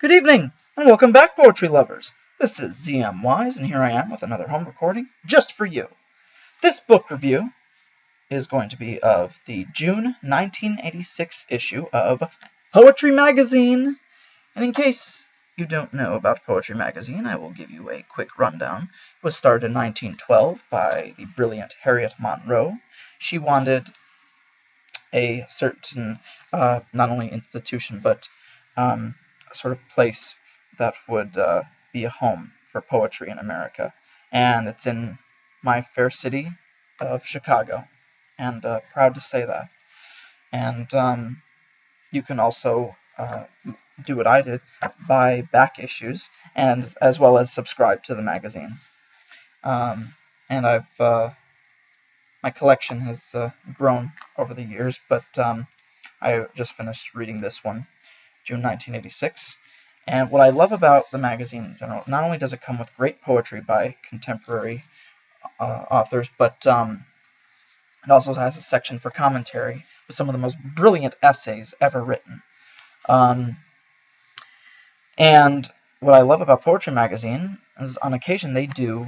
Good evening, and welcome back, poetry lovers. This is ZM Wise, and here I am with another home recording just for you. This book review is going to be of the June 1986 issue of Poetry Magazine. And in case you don't know about Poetry Magazine, I will give you a quick rundown. It was started in 1912 by the brilliant Harriet Monroe. She wanted a certain, not only institution, but a sort of place that would be a home for poetry in America. And it's in my fair city of Chicago, and proud to say that. And you can also do what I did, buy back issues, and as well as subscribe to the magazine. And my collection has grown over the years, but I just finished reading this one, June 1986. And what I love about the magazine in general, not only does it come with great poetry by contemporary authors, but it also has a section for commentary with some of the most brilliant essays ever written. And what I love about Poetry Magazine is on occasion they do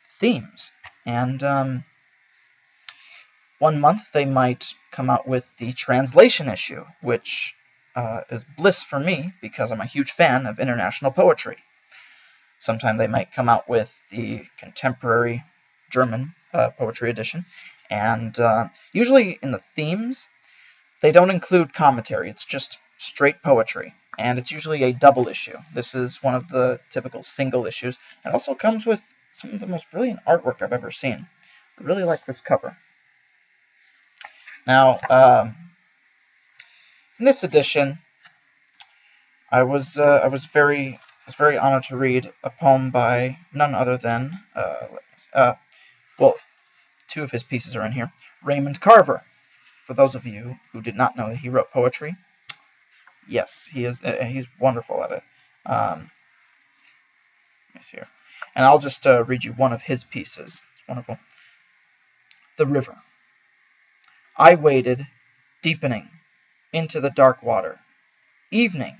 themes. And one month they might come out with the translation issue, which is bliss for me because I'm a huge fan of international poetry. Sometime they might come out with the contemporary German poetry edition, and usually in the themes they don't include commentary. It's just straight poetry, and it's usually a double issue. This is one of the typical single issues. It also comes with some of the most brilliant artwork I've ever seen. I really like this cover. Now, in this edition, I was very honored to read a poem by none other than well, two of his pieces are in here. Raymond Carver. For those of you who did not know that he wrote poetry, yes, he is. He's wonderful at it. Let me see here, and I'll just read you one of his pieces. It's wonderful. The River. I waded, deepening, into the dark water. Evening,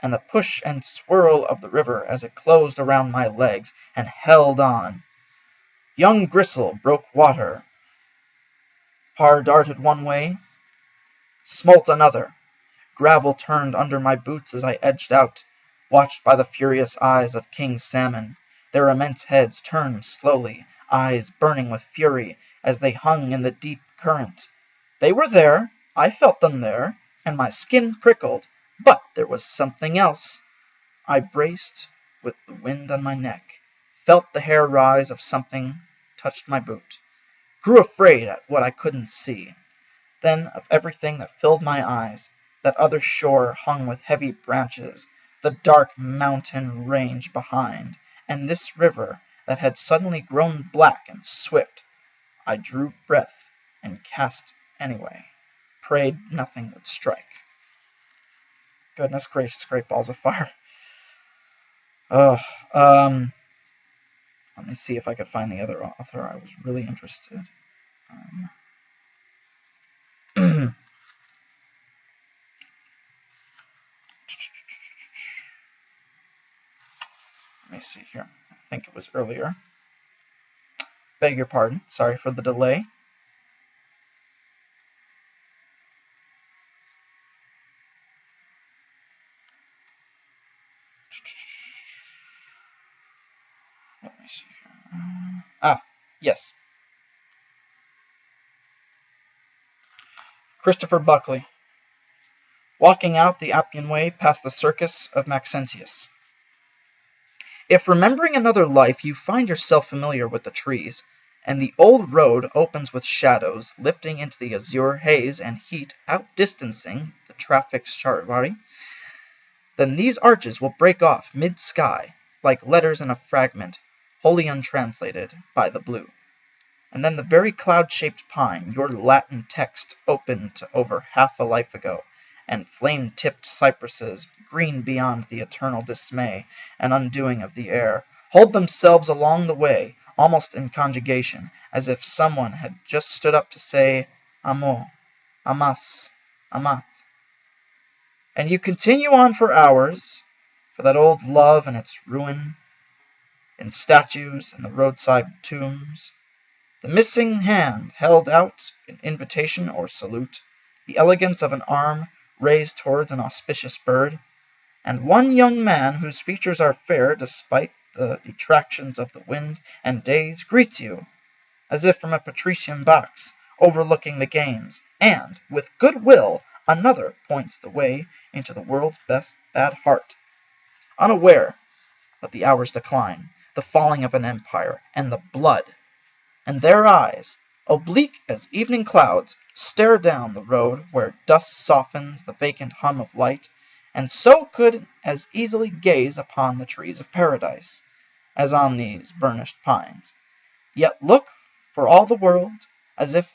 and the push and swirl of the river as it closed around my legs and held on. Young gristle broke water. Har darted one way, smolt another. Gravel turned under my boots as I edged out, watched by the furious eyes of king salmon. Their immense heads turned slowly, eyes burning with fury as they hung in the deep current. They were there, I felt them there, and my skin prickled, but there was something else. I braced with the wind on my neck, felt the hair rise of something, touched my boot, grew afraid at what I couldn't see, then of everything that filled my eyes. That other shore hung with heavy branches, the dark mountain range behind, and this river that had suddenly grown black and swift. I drew breath and cast anyway, prayed nothing would strike. Goodness gracious, great balls of fire. Let me see if I could find the other author. I was really interested. Let me see here. I think it was earlier. Beg your pardon. Sorry for the delay. Let me see here. Yes. Christopher Buckley. Walking out the Appian Way past the circus of Maxentius. If remembering another life you find yourself familiar with the trees, and the old road opens with shadows lifting into the azure haze and heat outdistancing the traffic's charivari, then these arches will break off mid-sky like letters in a fragment, wholly untranslated by the blue. And then the very cloud-shaped pine, your Latin text opened to over half a life ago, and flame-tipped cypresses, green beyond the eternal dismay and undoing of the air, hold themselves along the way, almost in conjugation, as if someone had just stood up to say, Amo, amas, amat. And you continue on for hours, for that old love and its ruin, in statues and the roadside tombs, the missing hand held out in invitation or salute, the elegance of an arm raised towards an auspicious bird, and one young man whose features are fair despite the detractions of the wind and days greets you, as if from a patrician box, overlooking the games, and, with good will, another points the way into the world's best bad heart, unaware of the hour's decline, the falling of an empire, and the blood, and their eyes, oblique as evening clouds, stare down the road where dust softens the vacant hum of light, and so could as easily gaze upon the trees of paradise, as on these burnished pines, yet look for all the world as if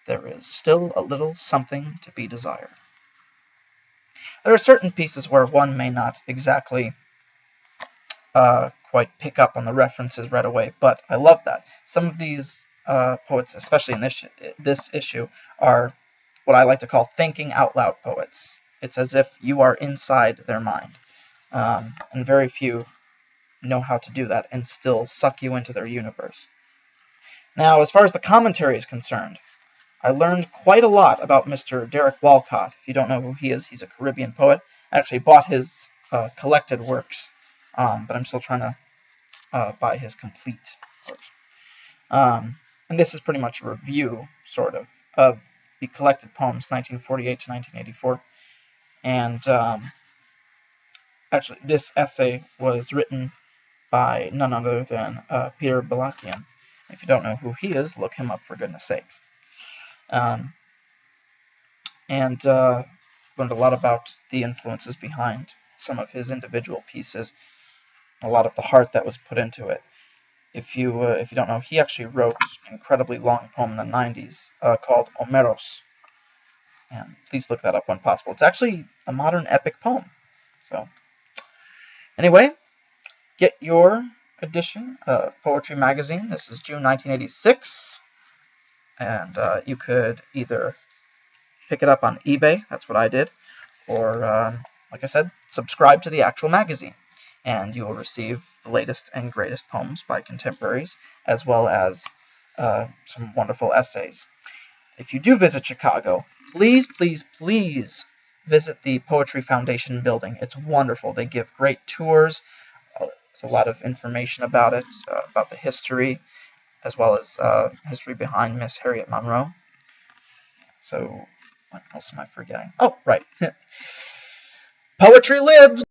there is still a little something to be desired. There are certain pieces where one may not exactly quite pick up on the references right away, but I love that. Some of these poets, especially in this issue, are what I like to call thinking out loud poets. It's as if you are inside their mind, and very few know how to do that and still suck you into their universe. Now, as far as the commentary is concerned, I learned quite a lot about Mr. Derek Walcott. If you don't know who he is, he's a Caribbean poet. I actually bought his collected works, but I'm still trying to buy his complete works. And this is pretty much a review, sort of the collected poems, 1948 to 1984. And actually, this essay was written by none other than Peter Balakian. If you don't know who he is, look him up for goodness sakes. And learned a lot about the influences behind some of his individual pieces, a lot of the heart that was put into it. If you don't know, he actually wrote an incredibly long poem in the 90s called Omeros. And please look that up when possible. It's actually a modern epic poem. So, anyway, get your edition of Poetry Magazine. This is June 1986. And you could either pick it up on eBay, that's what I did, or, like I said, subscribe to the actual magazine, and you will receive the latest and greatest poems by contemporaries, as well as some wonderful essays. If you do visit Chicago, please, please, please visit the Poetry Foundation building. It's wonderful. They give great tours. There's a lot of information about it, about the history, as well as history behind Miss Harriet Monroe. So, what else am I forgetting? Oh, right. Poetry lives!